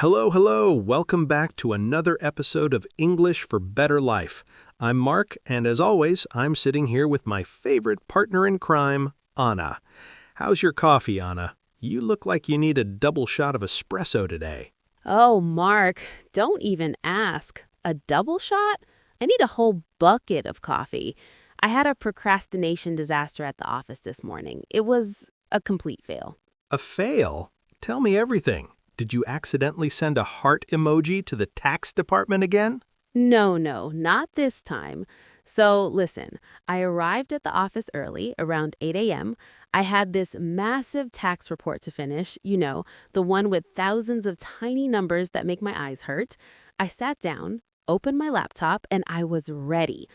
Hello, hello. Welcome back to another episode of English for Better Life. I'm Mark, and as always, I'm sitting here with my favorite partner in crime, Anna. How's your coffee, Anna? You look like you need a double shot of espresso today. Oh, Mark, don't even ask. A double shot? I need a whole bucket of coffee. I had a procrastination disaster at the office this morning. It was a complete fail. A fail? Tell me everything. Did you accidentally send a heart emoji to the tax department again? No, not this time. So listen, I arrived at the office early, around 8 a.m. I had this massive tax report to finish, the one with thousands of tiny numbers that make my eyes hurt. I sat down, opened my laptop, and I was ready.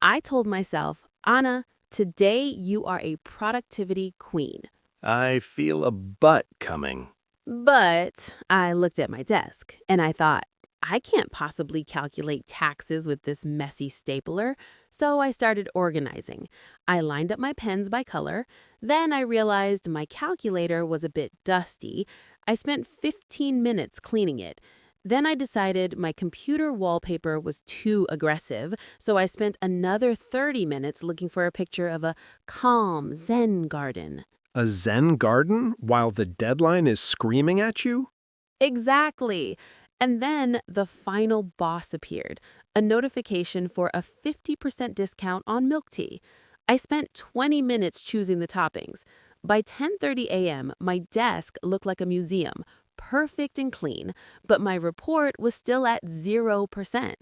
I told myself, Anna, today you are a productivity queen. I feel a butt coming. But I looked at my desk and I thought, I can't possibly calculate taxes with this messy stapler, so I started organizing. I lined up my pens by color. Then I realized my calculator was a bit dusty. I spent 15 minutes cleaning it. Then I decided my computer wallpaper was too aggressive, so I spent another 30 minutes looking for a picture of a calm Zen garden. A Zen garden while the deadline is screaming at you? Exactly. And then the final boss appeared, a notification for a 50% discount on milk tea. I spent 20 minutes choosing the toppings. By 10:30 a.m., my desk looked like a museum, perfect and clean, but my report was still at 0%.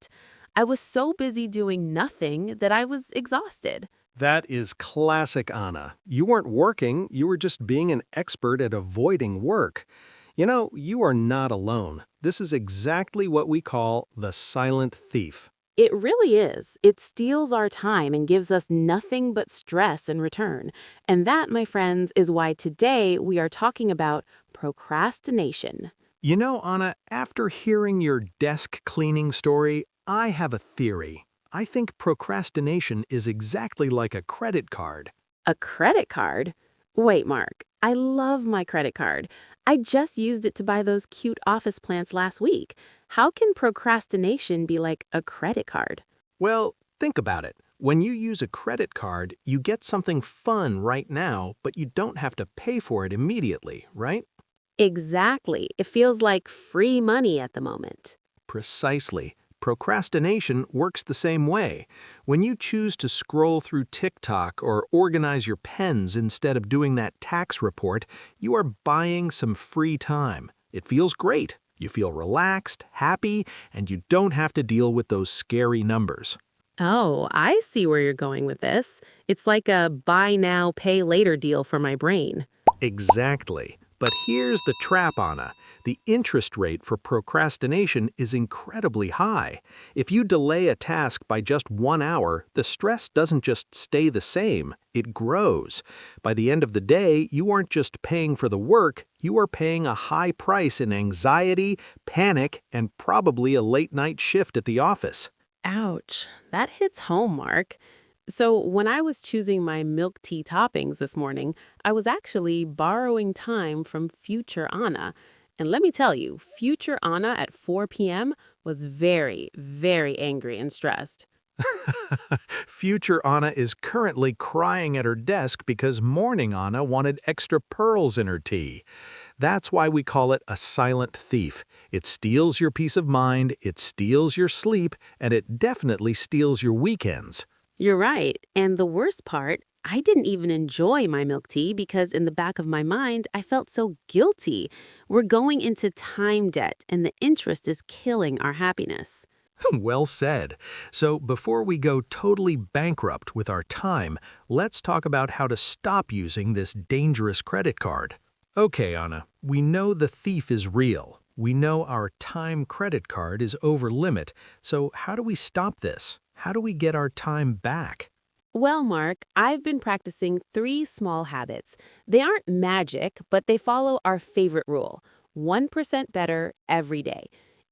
I was so busy doing nothing that I was exhausted. That is classic Anna. You weren't working, you were just being an expert at avoiding work. You are not alone. This is exactly what we call the silent thief. It really is. It steals our time and gives us nothing but stress in return. And that, my friends, is why today we are talking about procrastination. Anna, after hearing your desk cleaning story, I have a theory. I think procrastination is exactly like a credit card. A credit card? Wait, Mark, I love my credit card. I just used it to buy those cute office plants last week. How can procrastination be like a credit card? Well, think about it. When you use a credit card, you get something fun right now, but you don't have to pay for it immediately, right? Exactly. It feels like free money at the moment. Precisely. Procrastination works the same way. When you choose to scroll through TikTok or organize your pens instead of doing that tax report, you are buying some free time. It feels great. You feel relaxed, happy, and you don't have to deal with those scary numbers. Oh, I see where you're going with this. It's like a buy now, pay later deal for my brain. Exactly. But here's the trap, Anna. The interest rate for procrastination is incredibly high. If you delay a task by just 1 hour, the stress doesn't just stay the same, it grows. By the end of the day, you aren't just paying for the work, you are paying a high price in anxiety, panic, and probably a late-night shift at the office. Ouch, that hits home, Mark. So when I was choosing my milk tea toppings this morning, I was actually borrowing time from future Anna. And let me tell you, future Anna at 4 p.m. was very, very angry and stressed. Future Anna is currently crying at her desk because morning Anna wanted extra pearls in her tea. That's why we call it a silent thief. It steals your peace of mind, it steals your sleep, and it definitely steals your weekends. You're right. And the worst part, I didn't even enjoy my milk tea because in the back of my mind, I felt so guilty. We're going into time debt, and the interest is killing our happiness. Well said. So before we go totally bankrupt with our time, let's talk about how to stop using this dangerous credit card. Okay, Anna, we know the thief is real. We know our time credit card is over limit. So how do we stop this? How do we get our time back? Well, Mark, I've been practicing 3 small habits. They aren't magic, but they follow our favorite rule: 1% better every day.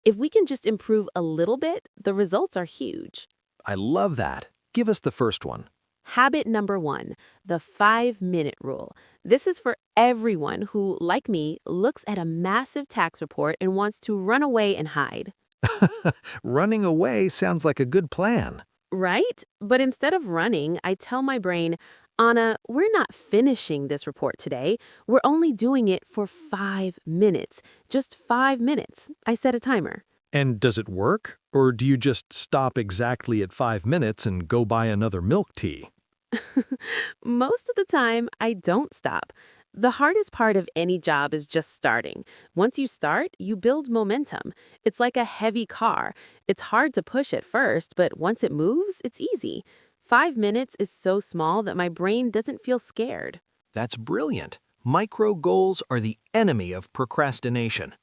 If we can just improve a little bit, the results are huge. I love that. Give us the first one. Habit number 1, the 5-minute rule. This is for everyone who, like me, looks at a massive tax report and wants to run away and hide. Running away sounds like a good plan. Right? But instead of running, I tell my brain, Anna, we're not finishing this report today. We're only doing it for 5 minutes. Just 5 minutes. I set a timer. And does it work? Or do you just stop exactly at 5 minutes and go buy another milk tea? Most of the time, I don't stop. The hardest part of any job is just starting. Once you start, you build momentum. It's like a heavy car. It's hard to push at first, but once it moves, it's easy. 5 minutes is so small that my brain doesn't feel scared. That's brilliant. Micro goals are the enemy of procrastination.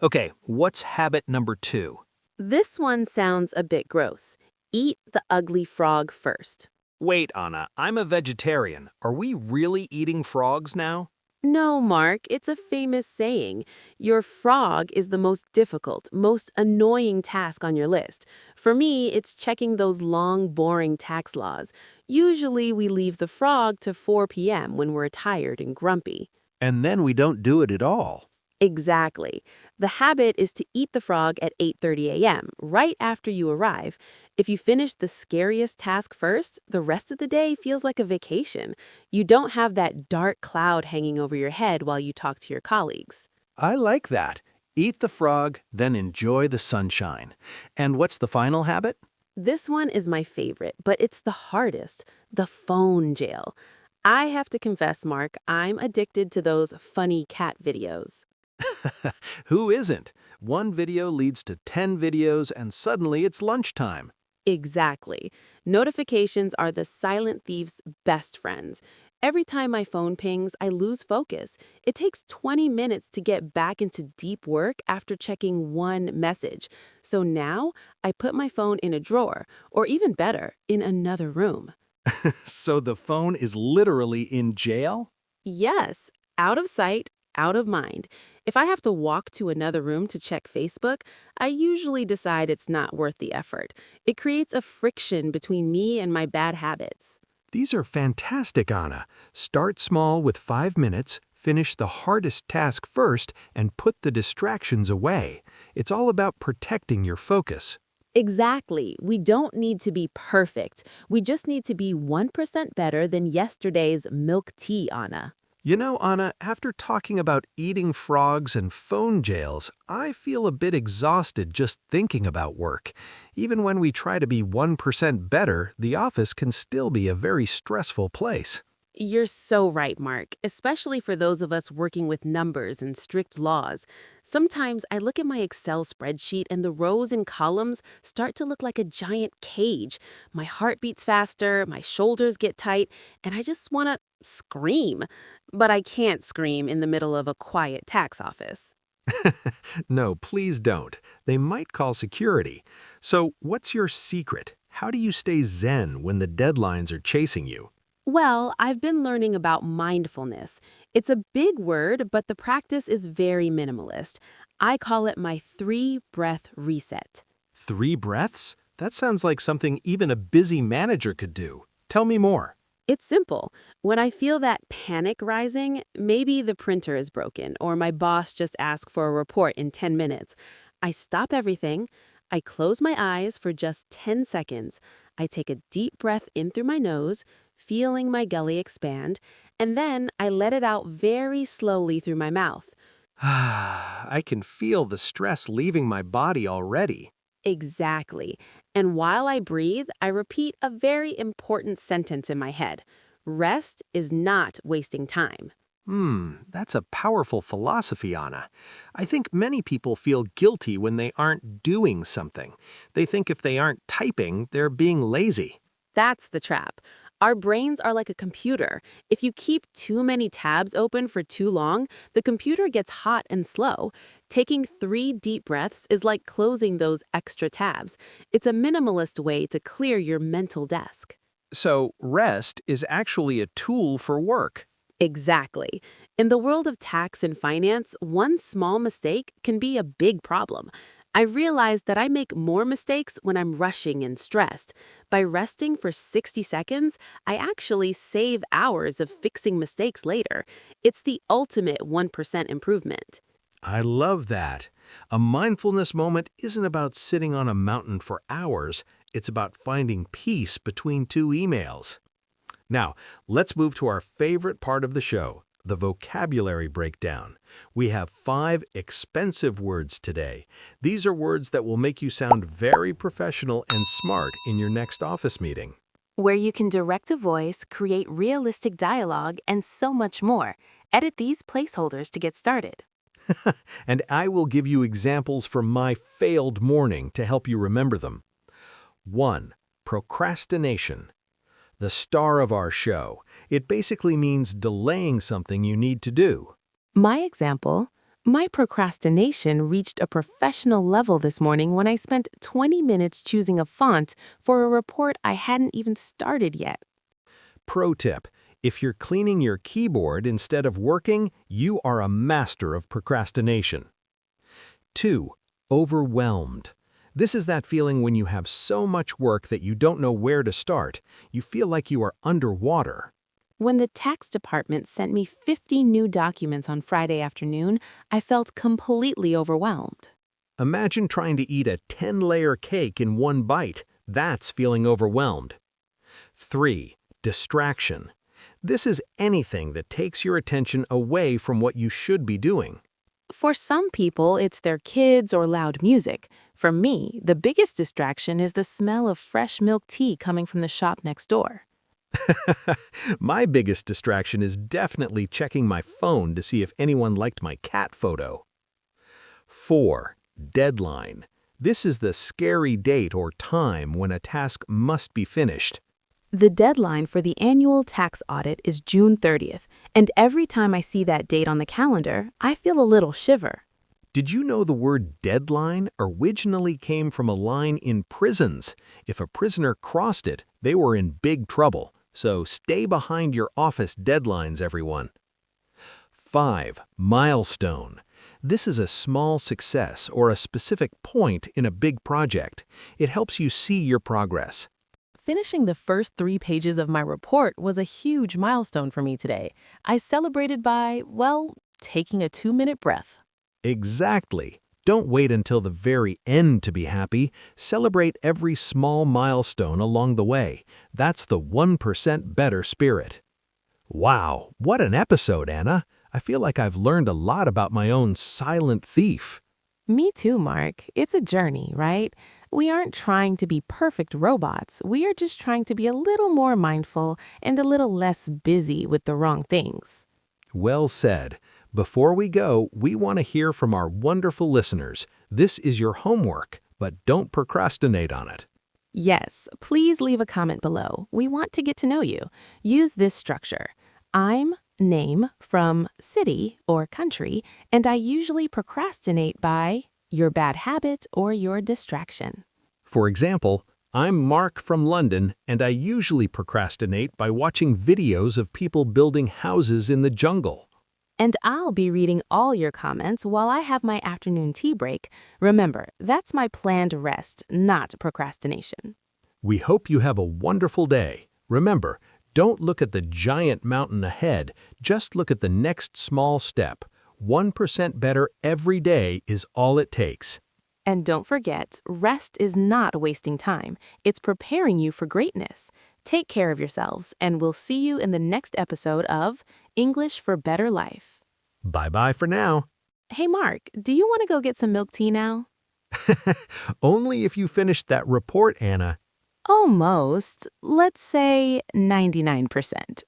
Okay, what's habit number 2? This one sounds a bit gross. Eat the ugly frog first. Wait, Anna, I'm a vegetarian. Are we really eating frogs now? No, Mark, it's a famous saying. Your frog is the most difficult, most annoying task on your list. For me, it's checking those long, boring tax laws. Usually, we leave the frog to 4 p.m. when we're tired and grumpy. And then we don't do it at all. Exactly. The habit is to eat the frog at 8:30 a.m., right after you arrive. If you finish the scariest task first, the rest of the day feels like a vacation. You don't have that dark cloud hanging over your head while you talk to your colleagues. I like that. Eat the frog, then enjoy the sunshine. And what's the final habit? This one is my favorite, but it's the hardest, the phone jail. I have to confess, Mark, I'm addicted to those funny cat videos. Who isn't? One video leads to 10 videos and suddenly it's lunchtime. Exactly. Notifications are the silent thief's best friends. Every time my phone pings, I lose focus. It takes 20 minutes to get back into deep work after checking one message. So now I put my phone in a drawer, or even better, in another room. So the phone is literally in jail? Yes, out of sight, out of mind. If I have to walk to another room to check Facebook, I usually decide it's not worth the effort. It creates a friction between me and my bad habits. These are fantastic, Anna. Start small with 5 minutes, finish the hardest task first, and put the distractions away. It's all about protecting your focus. Exactly. We don't need to be perfect. We just need to be 1% better than yesterday's milk tea, Anna. You know, Anna, after talking about eating frogs and phone jails, I feel a bit exhausted just thinking about work. Even when we try to be 1% better, the office can still be a very stressful place. You're so right, Mark, especially for those of us working with numbers and strict laws. Sometimes I look at my Excel spreadsheet and the rows and columns start to look like a giant cage. My heart beats faster, my shoulders get tight, and I just want to scream. But I can't scream in the middle of a quiet tax office. No, please don't. They might call security. So, what's your secret? How do you stay zen when the deadlines are chasing you? Well, I've been learning about mindfulness. It's a big word, but the practice is very minimalist. I call it my 3-breath reset. 3 breaths? That sounds like something even a busy manager could do. Tell me more. It's simple. When I feel that panic rising, maybe the printer is broken or my boss just asked for a report in 10 minutes, I stop everything. I close my eyes for just 10 seconds. I take a deep breath in through my nose, feeling my gully expand, and then I let it out very slowly through my mouth. I can feel the stress leaving my body already. Exactly. And while I breathe, I repeat a very important sentence in my head. Rest is not wasting time. That's a powerful philosophy, Anna. I think many people feel guilty when they aren't doing something. They think if they aren't typing, they're being lazy. That's the trap. Our brains are like a computer. If you keep too many tabs open for too long, the computer gets hot and slow. Taking 3 deep breaths is like closing those extra tabs. It's a minimalist way to clear your mental desk. So, rest is actually a tool for work. Exactly. In the world of tax and finance, one small mistake can be a big problem. I realized that I make more mistakes when I'm rushing and stressed. By resting for 60 seconds, I actually save hours of fixing mistakes later. It's the ultimate 1% improvement. I love that. A mindfulness moment isn't about sitting on a mountain for hours, it's about finding peace between two emails. Now, let's move to our favorite part of the show, the vocabulary breakdown. We have 5 expensive words today. These are words that will make you sound very professional and smart in your next office meeting. Where you can direct a voice, create realistic dialogue, and so much more. Edit these placeholders to get started. And I will give you examples from my failed morning to help you remember them. 1. Procrastination. The star of our show. It basically means delaying something you need to do. My example, my procrastination reached a professional level this morning when I spent 20 minutes choosing a font for a report I hadn't even started yet. Pro tip: if you're cleaning your keyboard instead of working, you are a master of procrastination. 2. Overwhelmed. This is that feeling when you have so much work that you don't know where to start. You feel like you are underwater. When the tax department sent me 50 new documents on Friday afternoon, I felt completely overwhelmed. Imagine trying to eat a 10-layer cake in one bite. That's feeling overwhelmed. 3. Distraction. This is anything that takes your attention away from what you should be doing. For some people, it's their kids or loud music. For me, the biggest distraction is the smell of fresh milk tea coming from the shop next door. My biggest distraction is definitely checking my phone to see if anyone liked my cat photo. 4. Deadline. This is the scary date or time when a task must be finished. The deadline for the annual tax audit is June 30th, and every time I see that date on the calendar, I feel a little shiver. Did you know the word deadline originally came from a line in prisons? If a prisoner crossed it, they were in big trouble. So stay behind your office deadlines, everyone. 5. Milestone. This is a small success or a specific point in a big project. It helps you see your progress. Finishing the first 3 pages of my report was a huge milestone for me today. I celebrated by, well, taking a 2-minute breath. Exactly. Don't wait until the very end to be happy. Celebrate every small milestone along the way. That's the 1% better spirit. Wow, what an episode, Anna. I feel like I've learned a lot about my own silent thief. Me too, Mark. It's a journey, right? We aren't trying to be perfect robots. We are just trying to be a little more mindful and a little less busy with the wrong things. Well said. Before we go, we want to hear from our wonderful listeners. This is your homework, but don't procrastinate on it. Yes, please leave a comment below. We want to get to know you. Use this structure. I'm name from city or country, and I usually procrastinate by your bad habit or your distraction. For example, I'm Mark from London, and I usually procrastinate by watching videos of people building houses in the jungle. And I'll be reading all your comments while I have my afternoon tea break. Remember, that's my planned rest, not procrastination. We hope you have a wonderful day. Remember, don't look at the giant mountain ahead, just look at the next small step. 1% better every day is all it takes. And don't forget, rest is not wasting time. It's preparing you for greatness. Take care of yourselves, and we'll see you in the next episode of English for Better Life. Bye-bye for now. Hey, Mark, do you want to go get some milk tea now? Only if you finished that report, Anna. Almost. Let's say 99%.